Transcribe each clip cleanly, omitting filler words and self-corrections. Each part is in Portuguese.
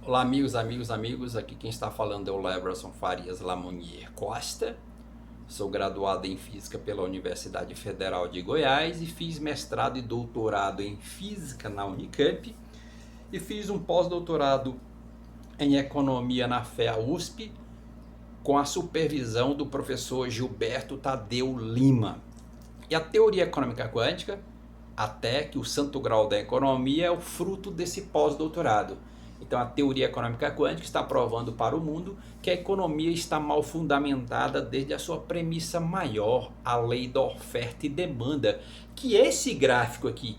Olá amigos, aqui quem está falando é o Leverson Farias Lamonier Costa. Sou graduado em Física pela Universidade Federal de Goiás e fiz mestrado e doutorado em Física na Unicamp e fiz um pós-doutorado em Economia na FEA USP com a supervisão do professor Gilberto Tadeu Lima. E a teoria econômica quântica, até que o santo grau da economia, é o fruto desse pós-doutorado. Então a teoria econômica quântica está provando para o mundo que a economia está mal fundamentada desde a sua premissa maior, a lei da oferta e demanda, que é esse gráfico aqui,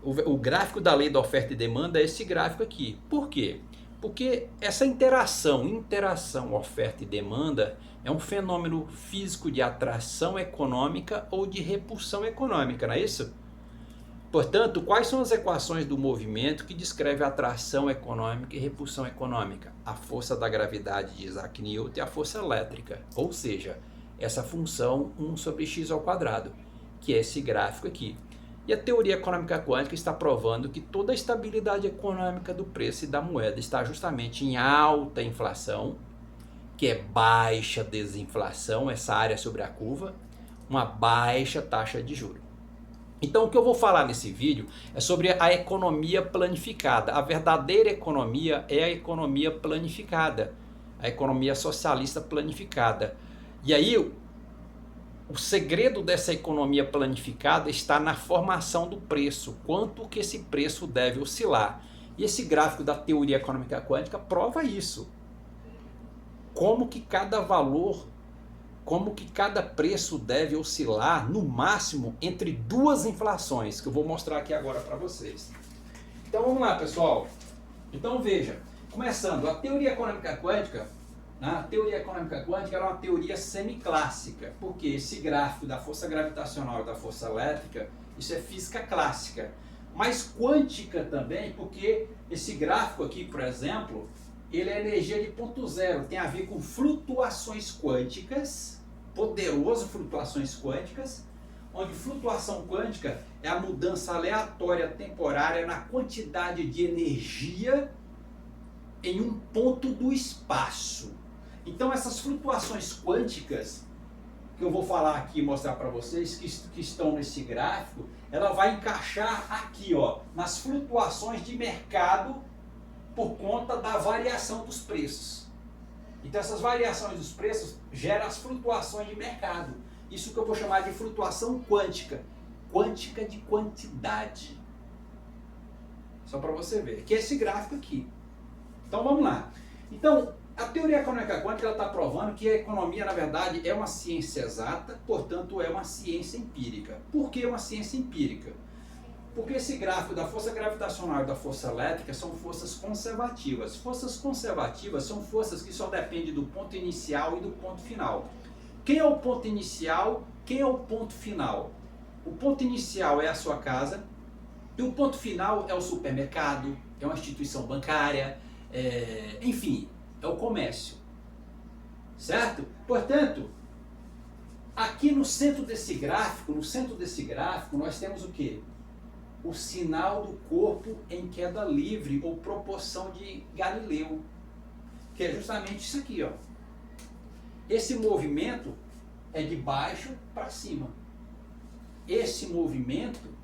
o gráfico da lei da oferta e demanda é esse gráfico aqui. Por quê? Porque essa interação oferta e demanda é um fenômeno físico de atração econômica ou de repulsão econômica, não é isso? Portanto, quais são as equações do movimento que descreve a atração econômica e repulsão econômica? A força da gravidade de Isaac Newton e a força elétrica, ou seja, essa função 1 sobre x ao quadrado, que é esse gráfico aqui. E a teoria econômica quântica está provando que toda a estabilidade econômica do preço e da moeda está justamente em alta inflação, que é baixa desinflação, essa área sobre a curva, uma baixa taxa de juros. Então o que eu vou falar nesse vídeo é sobre a economia planificada. A verdadeira economia é a economia planificada, a economia socialista planificada. E aí o segredo dessa economia planificada está na formação do preço, quanto que esse preço deve oscilar. E esse gráfico da teoria econômica quântica prova isso. Como que cada valor, como que cada preço deve oscilar no máximo entre duas inflações, que eu vou mostrar aqui agora para vocês. Então vamos lá, pessoal. Então veja, começando, a teoria econômica quântica, a teoria econômica quântica era uma teoria semiclássica, porque esse gráfico da força gravitacional e da força elétrica, isso é física clássica, mas quântica também, porque esse gráfico aqui, por exemplo, ele é energia de ponto zero, tem a ver com flutuações quânticas, poderoso flutuações quânticas, onde flutuação quântica é a mudança aleatória temporária na quantidade de energia em um ponto do espaço. Então essas flutuações quânticas, que eu vou falar aqui e mostrar para vocês, que estão nesse gráfico, ela vai encaixar aqui, ó, nas flutuações de mercado por conta da variação dos preços. Então essas variações dos preços geram as flutuações de mercado. Isso que eu vou chamar de flutuação quântica. Quântica de quantidade. Só para você ver. Que é esse gráfico aqui. Então vamos lá. Então a teoria econômica quântica está provando que a economia, na verdade, é uma ciência exata, portanto é uma ciência empírica. Por que uma ciência empírica? Porque esse gráfico da força gravitacional e da força elétrica são forças conservativas. Forças conservativas são forças que só dependem do ponto inicial e do ponto final. Quem é o ponto inicial? Quem é o ponto final? O ponto inicial é a sua casa e o ponto final é o supermercado, é uma instituição bancária, enfim, é o comércio. Certo? Portanto, aqui no centro desse gráfico, nós temos o quê? O sinal do corpo em queda livre, ou proporção de Galileu, que é justamente isso aqui, ó. Esse movimento é de baixo para cima. Esse movimento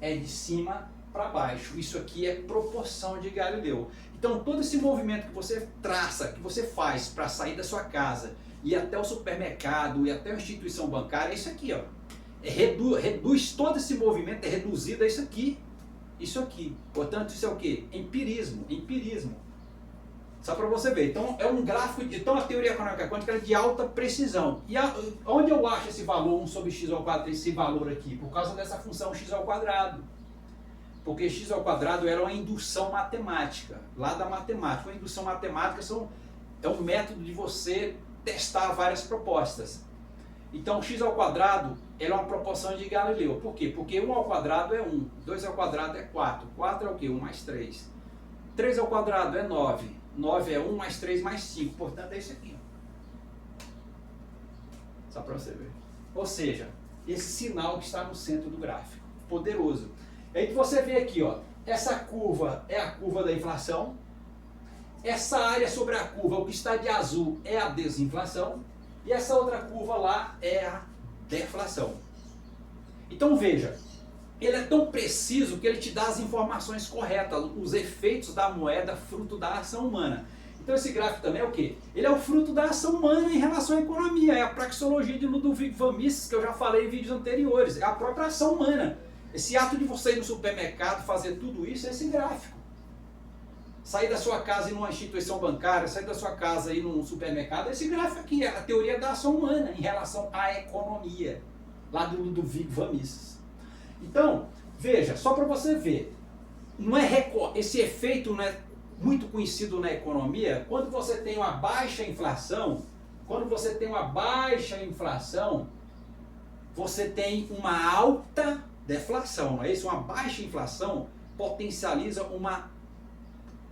é de cima para baixo. Isso aqui é proporção de Galileu. Então todo esse movimento que você traça, que você faz para sair da sua casa, ir até o supermercado, ir até a instituição bancária, é isso aqui, ó. Reduz todo esse movimento, é reduzido a isso aqui. Portanto, isso é o que? Empirismo. Só para você ver. Então, é um gráfico. Então, a teoria econômica quântica é de alta precisão. E onde eu acho esse valor 1 sobre x ao quadrado, esse valor aqui? Por causa dessa função x ao quadrado. Porque x ao quadrado era uma indução matemática. Lá da matemática. Uma indução matemática é um método de você testar várias propostas. Então, x ao quadrado é uma proporção de Galileu. Por quê? Porque 1 ao quadrado é 1, 2 ao quadrado é 4. 4 é o quê? 1 mais 3. 3 ao quadrado é 9. 9 é 1 mais 3 mais 5. Portanto, é isso aqui. Só para você ver. Ou seja, esse sinal que está no centro do gráfico. Poderoso. Aí você vê aqui, ó, Essa curva é a curva da inflação. Essa área sobre a curva, o que está de azul, é a desinflação. E essa outra curva lá é a deflação. Então veja, ele é tão preciso que ele te dá as informações corretas, os efeitos da moeda fruto da ação humana. Então esse gráfico também é o quê? Ele é o fruto da ação humana em relação à economia. É a praxeologia de Ludwig von Mises, que eu já falei em vídeos anteriores. É a própria ação humana. Esse ato de você ir no supermercado fazer tudo isso é esse gráfico. Sair da sua casa e ir numa instituição bancária, sair da sua casa e ir num supermercado, é esse gráfico aqui, é a teoria da ação humana em relação à economia, lá do Ludwig von Mises. Então, veja, só para você ver, não é esse efeito não é muito conhecido na economia. Quando você tem uma baixa inflação, você tem uma alta deflação, não é isso? Uma baixa inflação potencializa uma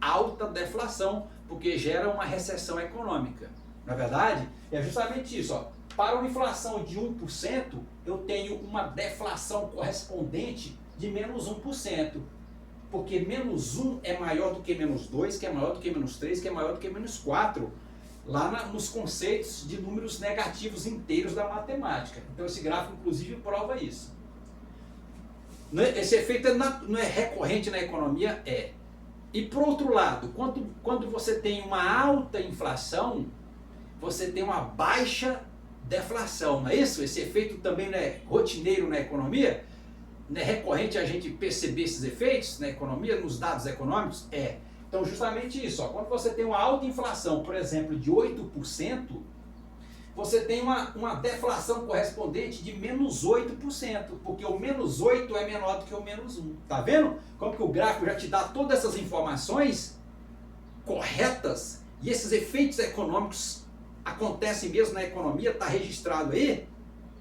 alta deflação, porque gera uma recessão econômica. Na verdade, é justamente isso. Ó. Para uma inflação de 1%, eu tenho uma deflação correspondente de menos 1%. Porque menos 1 é maior do que menos 2, que é maior do que menos 3, que é maior do que menos 4. Lá nos conceitos de números negativos inteiros da matemática. Então esse gráfico, inclusive, prova isso. Esse efeito não é recorrente na economia? É. E por outro lado, quando você tem uma alta inflação, você tem uma baixa deflação, não é isso? Esse efeito também não é rotineiro na economia? Não é recorrente a gente perceber esses efeitos na economia, nos dados econômicos? É. Então justamente isso, ó, quando você tem uma alta inflação, por exemplo, de 8%, você tem uma deflação correspondente de menos 8%, porque o menos 8 é menor do que o menos 1. Tá vendo? Como que o gráfico já te dá todas essas informações corretas e esses efeitos econômicos acontecem mesmo na economia, está registrado aí?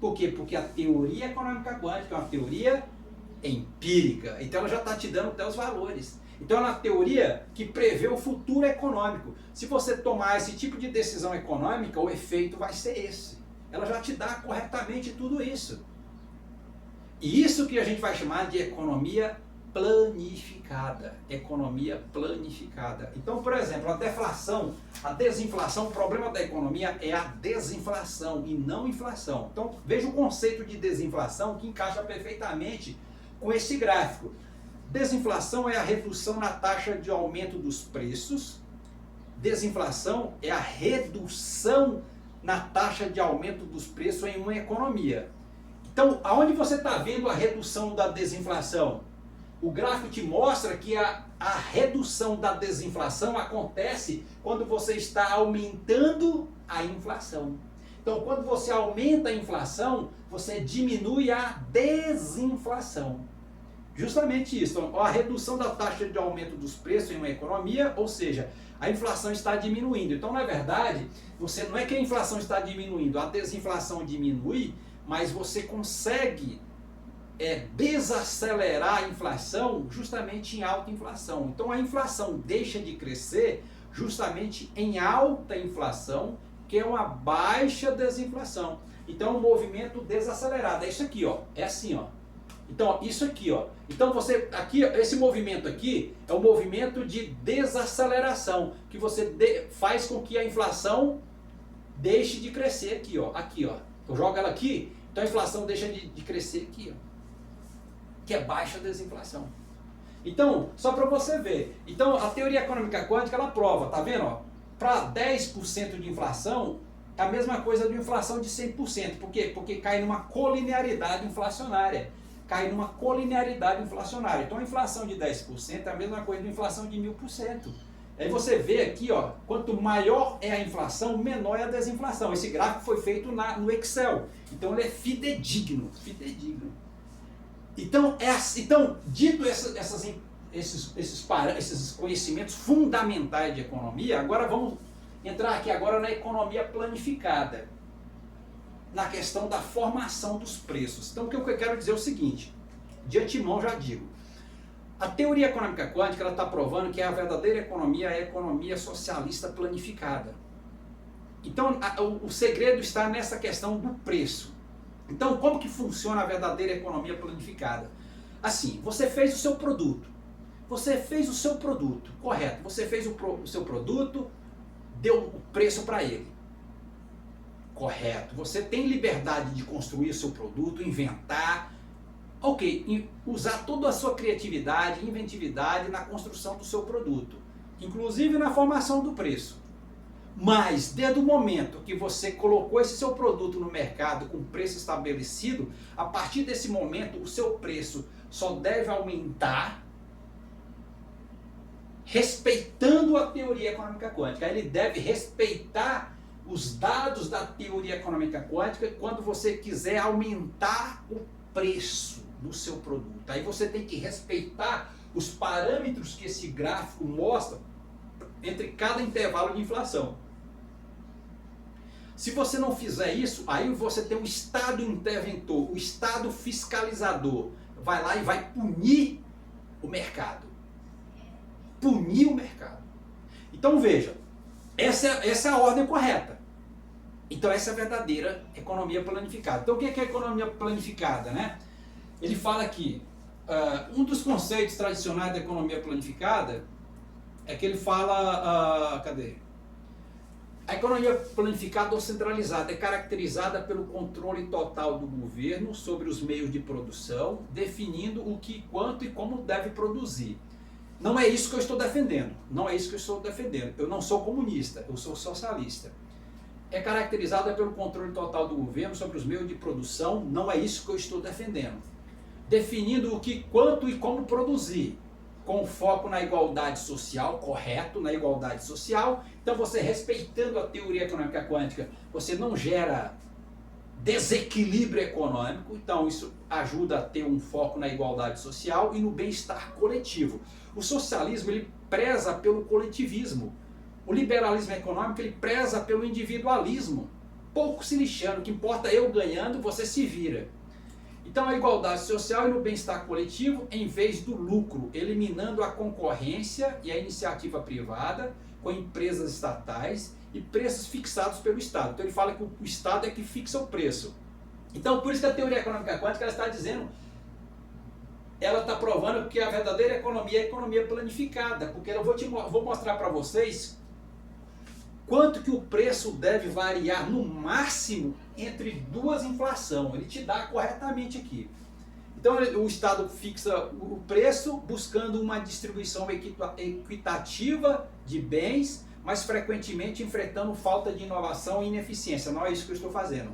Por quê? Porque a teoria econômica quântica é uma teoria empírica, então ela já está te dando até os valores. Então é uma teoria que prevê o futuro econômico. Se você tomar esse tipo de decisão econômica, o efeito vai ser esse. Ela já te dá corretamente tudo isso. E isso que a gente vai chamar de economia planificada. Economia planificada. Então, por exemplo, a deflação, a desinflação, o problema da economia é a desinflação e não inflação. Então, veja o conceito de desinflação que encaixa perfeitamente com esse gráfico. Desinflação é a redução na taxa de aumento dos preços. Desinflação é a redução na taxa de aumento dos preços em uma economia. Então, aonde você está vendo a redução da desinflação? O gráfico te mostra que a redução da desinflação acontece quando você está aumentando a inflação. Então, quando você aumenta a inflação, você diminui a desinflação. Justamente isso, então, a redução da taxa de aumento dos preços em uma economia, ou seja, a inflação está diminuindo. Então, na verdade, não é que a inflação está diminuindo, a desinflação diminui, mas você consegue desacelerar a inflação justamente em alta inflação. Então, a inflação deixa de crescer justamente em alta inflação, que é uma baixa desinflação. Então, um movimento desacelerado. É isso aqui, ó. É assim, ó. Então, isso aqui, ó. Então, esse movimento aqui é o movimento de desaceleração, que você faz com que a inflação deixe de crescer aqui, ó. Aqui, ó. Eu jogo ela aqui, então a inflação deixa de crescer aqui, ó. Que é baixa desinflação. Então, só para você ver. Então, a teoria econômica quântica, ela prova, tá vendo, ó? Para 10% de inflação, é a mesma coisa de inflação de 100%. Por quê? Porque cai numa colinearidade inflacionária. Cai numa colinearidade inflacionária. Então a inflação de 10% é a mesma coisa de inflação de 1000%. Aí você vê aqui, ó, quanto maior é a inflação, menor é a desinflação. Esse gráfico foi feito no Excel. Então ele é fidedigno. Fidedigno. Então, dito esses conhecimentos fundamentais de economia, agora vamos entrar aqui agora na economia planificada. Na questão da formação dos preços. Então o que eu quero dizer é o seguinte, de antemão já digo, a teoria econômica quântica está provando que a verdadeira economia é a economia socialista planificada. Então o segredo está nessa questão do preço. Então como que funciona a verdadeira economia planificada? Assim, você fez o seu produto, Você fez o seu produto, correto? Você fez o seu produto, deu o preço para ele. Correto. Você tem liberdade de construir o seu produto, inventar, ok, usar toda a sua criatividade, inventividade na construção do seu produto, inclusive na formação do preço. Mas, desde o momento que você colocou esse seu produto no mercado com preço estabelecido, a partir desse momento o seu preço só deve aumentar respeitando a teoria econômica quântica. Ele deve respeitar os dados da teoria econômica quântica quando você quiser aumentar o preço do seu produto. Aí você tem que respeitar os parâmetros que esse gráfico mostra entre cada intervalo de inflação. Se você não fizer isso, aí você tem o Estado interventor, o Estado fiscalizador. Vai lá e vai punir o mercado. Punir o mercado. Então veja, essa é a ordem correta. Então essa é a verdadeira economia planificada. Então o que é a economia planificada, né? Ele fala aqui, um dos conceitos tradicionais da economia planificada é que ele fala, cadê? A economia planificada ou centralizada é caracterizada pelo controle total do governo sobre os meios de produção, definindo o que, quanto e como deve produzir. Não é isso que eu estou defendendo. Não é isso que eu estou defendendo. Eu não sou comunista, eu sou socialista. É caracterizada pelo controle total do governo sobre os meios de produção. Não é isso que eu estou defendendo. Definindo o que, quanto e como produzir, com foco na igualdade social, correto, na igualdade social. Então você respeitando a teoria econômica quântica, você não gera desequilíbrio econômico, então isso ajuda a ter um foco na igualdade social e no bem-estar coletivo. O socialismo ele preza pelo coletivismo. O liberalismo econômico ele preza pelo individualismo. Pouco se lixando, o que importa é eu ganhando, você se vira. Então a igualdade social e no bem-estar coletivo em vez do lucro, eliminando a concorrência e a iniciativa privada com empresas estatais e preços fixados pelo Estado. Então ele fala que o Estado é que fixa o preço. Então por isso que a teoria econômica quântica ela está dizendo, ela está provando que a verdadeira economia é a economia planificada, porque eu vou mostrar para vocês quanto que o preço deve variar no máximo entre duas inflações. Ele te dá corretamente aqui. Então o Estado fixa o preço buscando uma distribuição equitativa de bens, mas frequentemente enfrentando falta de inovação e ineficiência. Não é isso que eu estou fazendo.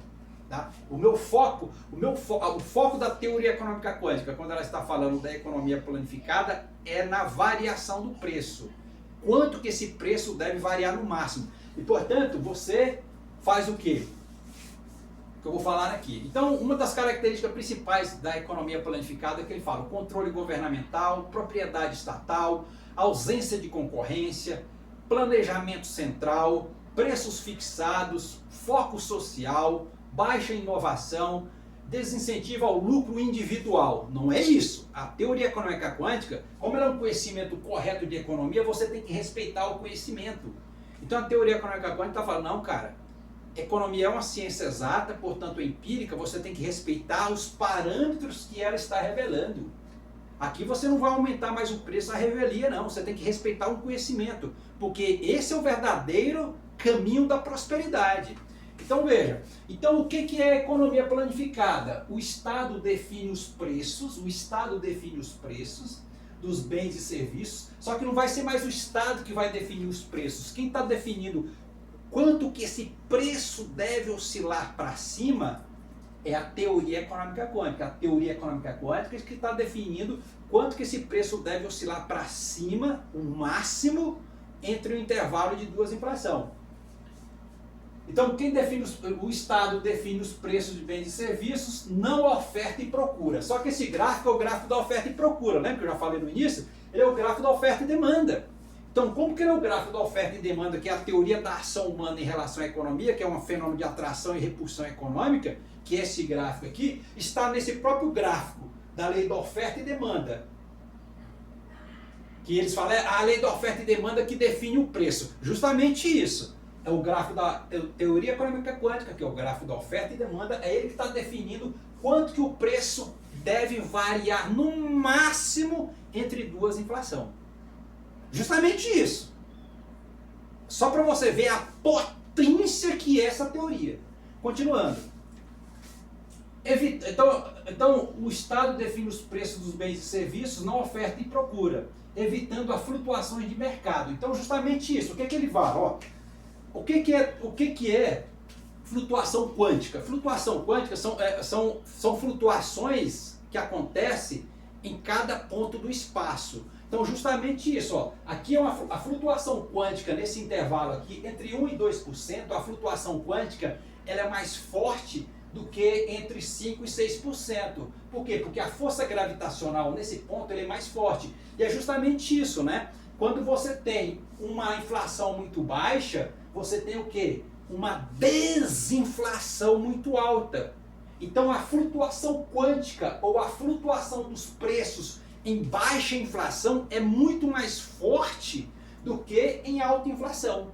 Tá? O foco da teoria econômica quântica, quando ela está falando da economia planificada, é na variação do preço. Quanto que esse preço deve variar no máximo. E, portanto, você faz o quê? Que eu vou falar aqui. Então, uma das características principais da economia planificada é que ele fala o controle governamental, propriedade estatal, ausência de concorrência, planejamento central, preços fixados, foco social, baixa inovação, desincentivo ao lucro individual. Não é isso. A teoria econômica quântica, como ela é um conhecimento correto de economia, você tem que respeitar o conhecimento. Então a teoria econômica quântica está falando, não, cara, economia é uma ciência exata, portanto empírica, você tem que respeitar os parâmetros que ela está revelando. Aqui você não vai aumentar mais o preço à revelia, não. Você tem que respeitar um conhecimento, porque esse é o verdadeiro caminho da prosperidade. Então veja, então o que é a economia planificada? O Estado define os preços, dos bens e serviços, só que não vai ser mais o Estado que vai definir os preços. Quem está definindo quanto que esse preço deve oscilar para cima é a teoria econômica quântica. A teoria econômica quântica é que está definindo quanto que esse preço deve oscilar para cima, o máximo, entre o intervalo de duas inflações. Então, quem define o Estado define os preços de bens e serviços, não oferta e procura. Só que esse gráfico é o gráfico da oferta e procura. Lembra que eu já falei no início? Ele é o gráfico da oferta e demanda. Então, como que ele é o gráfico da oferta e demanda, que é a teoria da ação humana em relação à economia, que é um fenômeno de atração e repulsão econômica, que é esse gráfico aqui, está nesse próprio gráfico da lei da oferta e demanda. Que eles falam, é a lei da oferta e demanda que define o preço. Justamente isso. É o gráfico da teoria econômica quântica, que é o gráfico da oferta e demanda, é ele que está definindo quanto que o preço deve variar no máximo entre duas inflação. Justamente isso. Só para você ver a potência que é essa teoria. Continuando. Então, o Estado define os preços dos bens e serviços na oferta e procura, evitando as flutuações de mercado. Então, justamente isso. O que ele fala? Ó, o que é flutuação quântica? Flutuação quântica são flutuações que acontecem em cada ponto do espaço. Então, justamente isso. Ó, aqui é a flutuação quântica nesse intervalo aqui, entre 1% e 2%, a flutuação quântica ela é mais forte do que entre 5% e 6%. Por quê? Porque a força gravitacional nesse ponto ele é mais forte. E é justamente isso, né? Quando você tem uma inflação muito baixa, você tem o quê? Uma desinflação muito alta. Então a flutuação quântica ou a flutuação dos preços em baixa inflação é muito mais forte do que em alta inflação.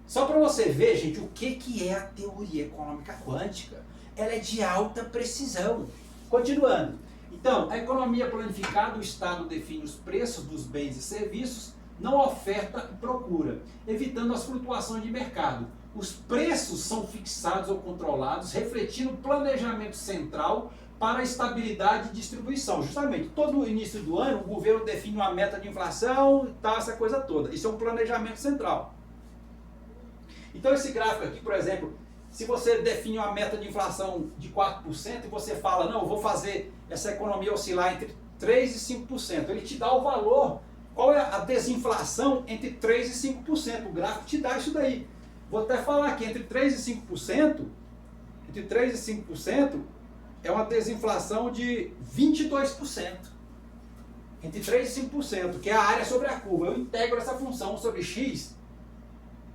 Só para você ver, gente, o que é a teoria econômica quântica. Ela é de alta precisão. Continuando. Então, a economia planificada, o Estado define os preços dos bens e serviços, não oferta e procura, evitando as flutuações de mercado. Os preços são fixados ou controlados, refletindo o planejamento central para a estabilidade e distribuição. Justamente, todo o início do ano, o governo define uma meta de inflação e tal, essa coisa toda. Isso é um planejamento central. Então esse gráfico aqui, por exemplo, se você define uma meta de inflação de 4% e você fala, não, eu vou fazer essa economia oscilar entre 3% e 5%, ele te dá o valor, qual é a desinflação entre 3% e 5%, o gráfico te dá isso daí. Vou até falar aqui, entre 3% e 5% é uma desinflação de 22%. Entre 3% e 5%, que é a área sobre a curva. Eu integro essa função 1 sobre x,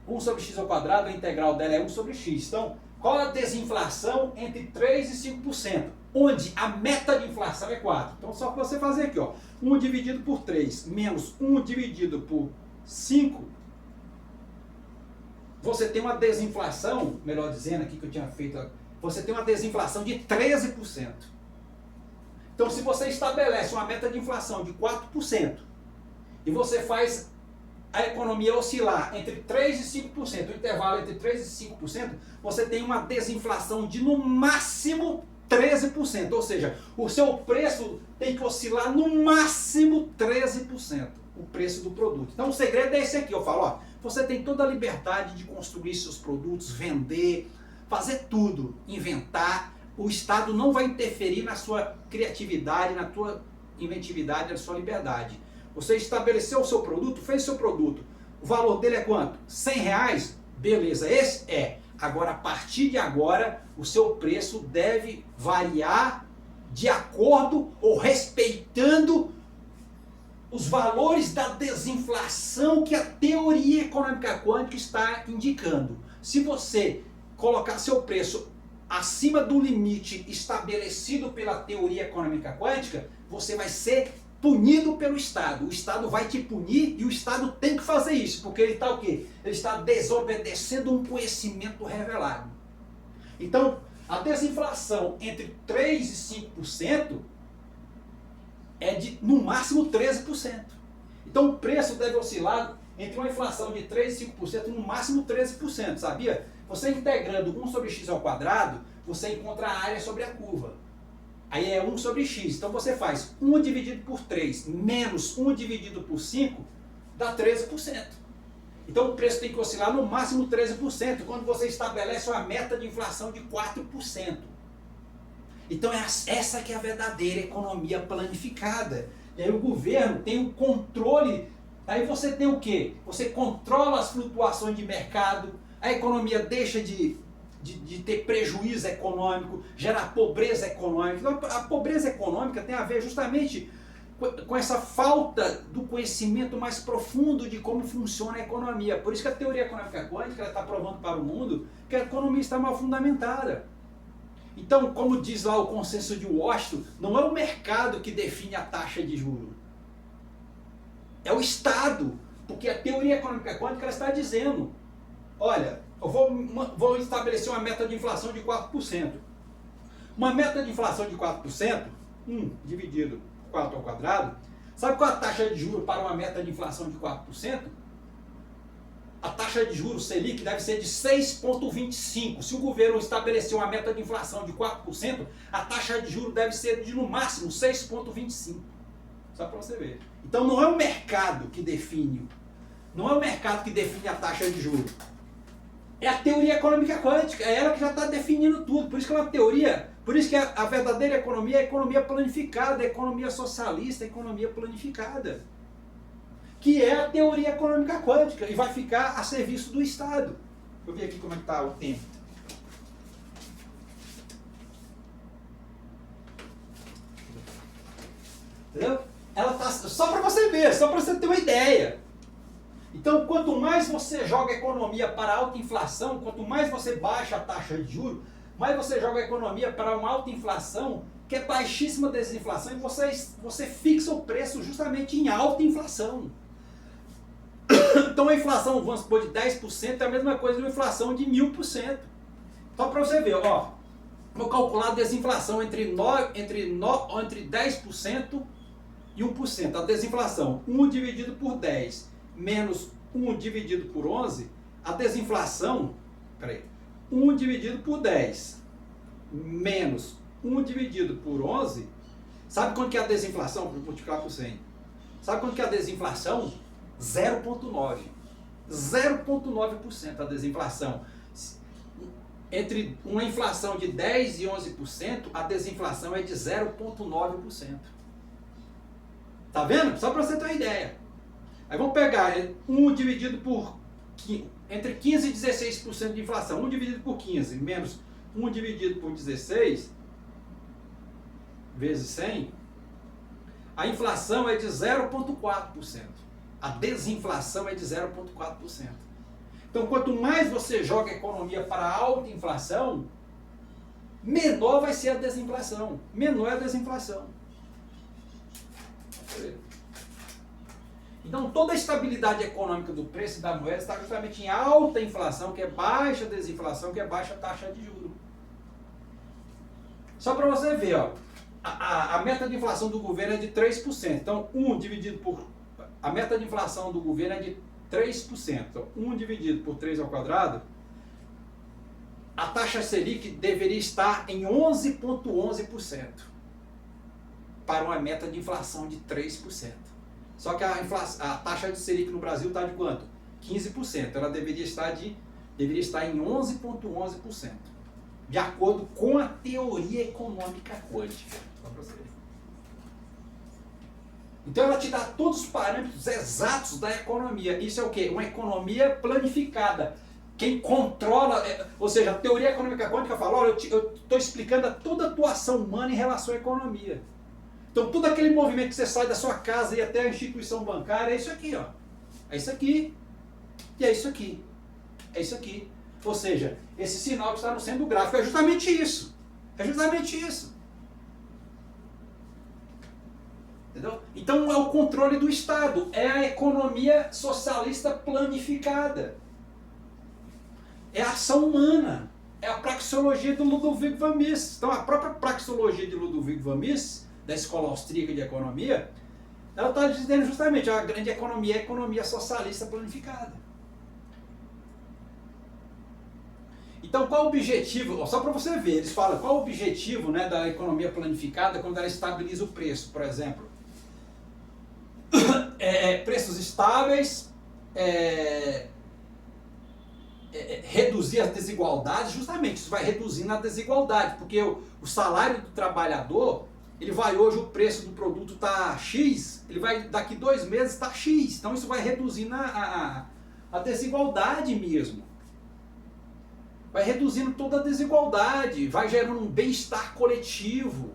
1 sobre x ao quadrado, a integral dela é 1 sobre x. Então, qual é a desinflação entre 3% e 5%? Onde a meta de inflação é 4. Então, só para você fazer aqui, ó, 1 dividido por 3 menos 1 dividido por 5, você tem uma desinflação, melhor dizendo aqui que eu tinha feito, você tem uma desinflação de 13%. Então, se você estabelece uma meta de inflação de 4% e você faz a economia oscilar entre 3% e 5%, o intervalo entre 3% e 5%, você tem uma desinflação de no máximo 13%. Ou seja, o seu preço tem que oscilar no máximo 13%, o preço do produto. Então o segredo é esse aqui, eu falo, ó, você tem toda a liberdade de construir seus produtos, vender, fazer tudo, inventar. O Estado não vai interferir na sua criatividade, na tua inventividade, na sua liberdade. Você estabeleceu o seu produto, fez o seu produto. O valor dele é quanto? R$100? Beleza, esse é. Agora, a partir de agora, o seu preço deve variar de acordo ou respeitando os valores da desinflação que a teoria econômica quântica está indicando. Se você colocar seu preço acima do limite estabelecido pela teoria econômica quântica, você vai ser punido pelo Estado. O Estado vai te punir e o Estado tem que fazer isso, porque ele está o quê? Ele está desobedecendo um conhecimento revelado. Então, a desinflação entre 3% e 5% é de, no máximo, 13%. Então, o preço deve oscilar entre uma inflação de 3% e 5%, no máximo 13%, sabia? Você integrando 1 sobre x ao quadrado, você encontra a área sobre a curva. Aí é 1 sobre x. Então você faz 1 dividido por 3 menos 1 dividido por 5, dá 13%. Então o preço tem que oscilar no máximo 13%, quando você estabelece uma meta de inflação de 4%. Então essa que é a verdadeira economia planificada. E aí o governo tem o controle. Aí você tem o quê? Você controla as flutuações de mercado, a economia deixa de ter prejuízo econômico, gerar pobreza econômica. Então, a pobreza econômica tem a ver justamente com essa falta do conhecimento mais profundo de como funciona a economia. Por isso que a teoria econômica quântica está provando para o mundo que a economia está mal fundamentada. Então, como diz lá o consenso de Washington, não é o mercado que define a taxa de juros. É o Estado, porque a teoria econômica quântica ela está dizendo, olha, eu vou estabelecer uma meta de inflação de 4%. Uma meta de inflação de 4%, 1 dividido por 4 ao quadrado, Sabe qual é a taxa de juros para uma meta de inflação de 4%? A taxa de juros Selic deve ser de 6,25%. Se o governo estabelecer uma meta de inflação de 4%, a taxa de juros deve ser de, no máximo, 6,25%. Só para você ver. Então não é o mercado que define, não é o mercado que define a taxa de juros. É a teoria econômica quântica, é ela que já está definindo tudo. Por isso que é uma teoria, por isso que a verdadeira economia é a economia planificada, a economia socialista, a economia planificada. Que é a teoria econômica quântica e vai ficar a serviço do Estado. Deixa eu ver aqui como é que está o tempo. Entendeu? Ela tá só para você ver, só para você ter uma ideia. Então, quanto mais você joga a economia para alta inflação, quanto mais você baixa a taxa de juros, mais você joga a economia para uma alta inflação, que é baixíssima desinflação, e você fixa o preço justamente em alta inflação. Então a inflação, vamos supor, de 10% é a mesma coisa de uma inflação de 1000%. Só para você ver, ó, vou calcular a desinflação entre 10% e 1%. A desinflação, 1 dividido por 10 menos 1 dividido por 11, a desinflação, 1 dividido por 10 menos 1 dividido por 11, sabe quanto que é a desinflação? Vou multiplicar por 100. Sabe quanto que é a desinflação? 0,9%. 0,9% a desinflação. Entre uma inflação de 10% e 11%, a desinflação é de 0,9%. Tá vendo? Só para você ter uma ideia. Aí vamos pegar 1 dividido por entre 15% e 16% de inflação. 1 dividido por 15 menos 1 dividido por 16 vezes 100. A inflação é de 0,4%. A desinflação é de 0,4%. Então, quanto mais você joga a economia para a alta inflação, menor vai ser a desinflação. Menor é a desinflação. Então, toda a estabilidade econômica do preço da moeda está justamente em alta inflação, que é baixa desinflação, que é baixa taxa de juros. Só para você ver, ó, a meta de inflação do governo é de 3%. Então, 1 dividido por... A meta de inflação do governo é de 3%. Então, 1 dividido por 3 ao quadrado, a taxa Selic deveria estar em 11,11% para uma meta de inflação de 3%. Só que a taxa de Selic no Brasil está de quanto? 15%. Ela deveria estar em 11,11%. De acordo com a teoria econômica quântica. Então ela te dá todos os parâmetros exatos da economia. Isso é o quê? Uma economia planificada. Quem controla, ou seja, a teoria econômica quântica fala, olha, eu estou explicando toda a atuação humana em relação à economia. Então todo aquele movimento que você sai da sua casa e até a instituição bancária, é isso aqui, ó. É isso aqui. E é isso aqui. É isso aqui. Ou seja, esse sinal que está no centro do gráfico é justamente isso. É justamente isso. Entendeu? Então é o controle do Estado, é a economia socialista planificada. É a ação humana, é a praxeologia do Ludwig von Mises. Então a própria praxeologia de Ludwig von Mises, da Escola Austríaca de Economia, ela está dizendo justamente a grande economia é a economia socialista planificada. Então qual o objetivo, só para você ver, eles falam qual o objetivo, né, da economia planificada quando ela estabiliza o preço, por exemplo. Preços estáveis, reduzir as desigualdades, justamente isso vai reduzindo a desigualdade, porque o salário do trabalhador, ele vai hoje, o preço do produto está X, ele vai daqui 2 meses estar X, então isso vai reduzindo a desigualdade mesmo. Vai reduzindo toda a desigualdade, vai gerando um bem-estar coletivo.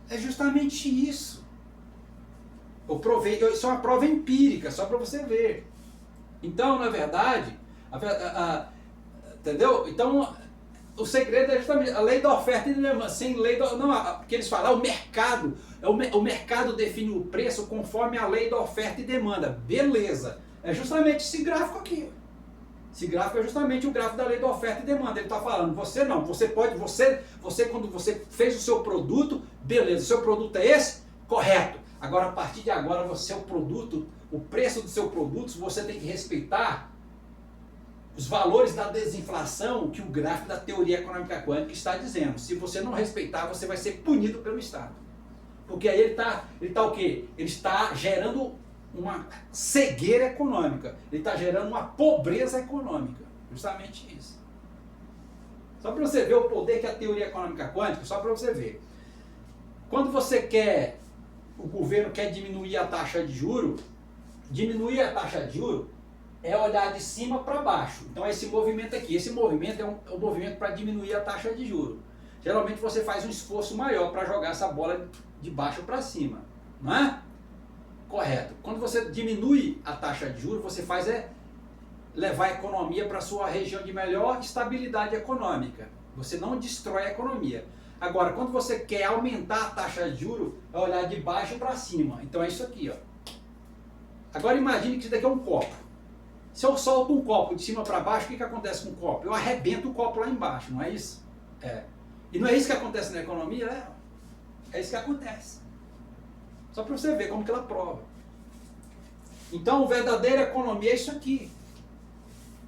É justamente isso. Isso é uma prova empírica, só para você ver. Então, na verdade, entendeu? Então, o segredo é justamente a lei da oferta e demanda. Sem lei da, não, porque eles falam, o mercado define o preço conforme a lei da oferta e demanda. Beleza. É justamente esse gráfico aqui. Esse gráfico é justamente o gráfico da lei da oferta e demanda. Ele está falando, você não, você pode, você quando você fez o seu produto, beleza, o seu produto é esse, correto. Agora, a partir de agora, o seu produto, o preço do seu produto, você tem que respeitar os valores da desinflação que o gráfico da teoria econômica quântica está dizendo. Se você não respeitar, você vai ser punido pelo Estado. Porque aí ele tá o quê? Ele está gerando uma cegueira econômica. Ele está gerando uma pobreza econômica. Justamente isso. Só para você ver o poder que a teoria econômica quântica, só para você ver. Quando você quer, o governo quer diminuir a taxa de juros, diminuir a taxa de juros é olhar de cima para baixo. Então esse movimento aqui, esse movimento é um movimento para diminuir a taxa de juros. Geralmente você faz um esforço maior para jogar essa bola de baixo para cima, não é? Correto. Quando você diminui a taxa de juros, você faz levar a economia para a sua região de melhor estabilidade econômica. Você não destrói a economia. Agora, quando você quer aumentar a taxa de juros, é olhar de baixo para cima. Então é isso aqui, ó. Agora imagine que isso daqui é um copo. Se eu solto um copo de cima para baixo, o que acontece com o copo? Eu arrebento o copo lá embaixo, não é isso? É. E não é isso que acontece na economia? É isso que acontece. Só para você ver como que ela prova. Então, a verdadeira economia é isso aqui.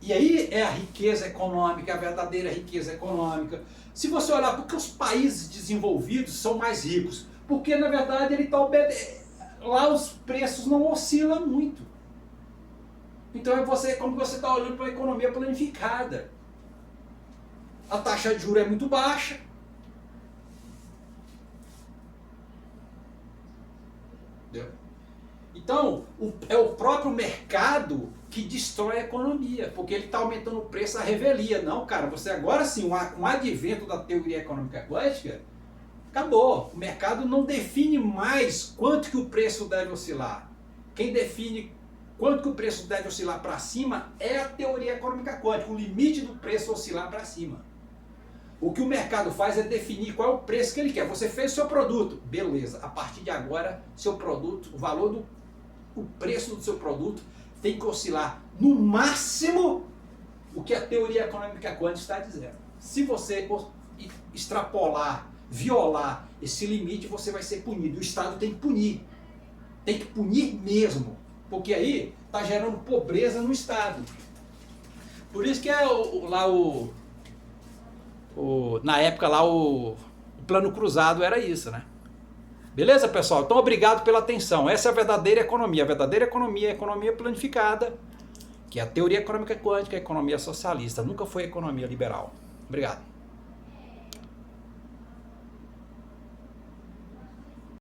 E aí é a riqueza econômica, a verdadeira riqueza econômica. Se você olhar, por que os países desenvolvidos são mais ricos? Porque, na verdade, ele está lá os preços não oscilam muito. Então, é como você está olhando para uma economia planificada. A taxa de juros é muito baixa. Entendeu? Então, é o próprio mercado que destrói a economia, porque ele está aumentando o preço à revelia. Não, cara, você agora sim, um advento da teoria econômica quântica, acabou. O mercado não define mais quanto que o preço deve oscilar. Quem define quanto que o preço deve oscilar para cima é a teoria econômica quântica, o limite do preço oscilar para cima. O que o mercado faz é definir qual é o preço que ele quer. Você fez o seu produto, beleza. A partir de agora, seu produto, o preço do seu produto tem que oscilar no máximo o que a teoria econômica quântica está dizendo. Se você extrapolar, violar esse limite, você vai ser punido. O Estado tem que punir. Tem que punir mesmo. Porque aí está gerando pobreza no Estado. Por isso que na época lá o plano cruzado era isso, né? Beleza, pessoal? Então, obrigado pela atenção. Essa é a verdadeira economia. A verdadeira economia é a economia planificada, que é a teoria econômica quântica, a economia socialista. Nunca foi a economia liberal. Obrigado.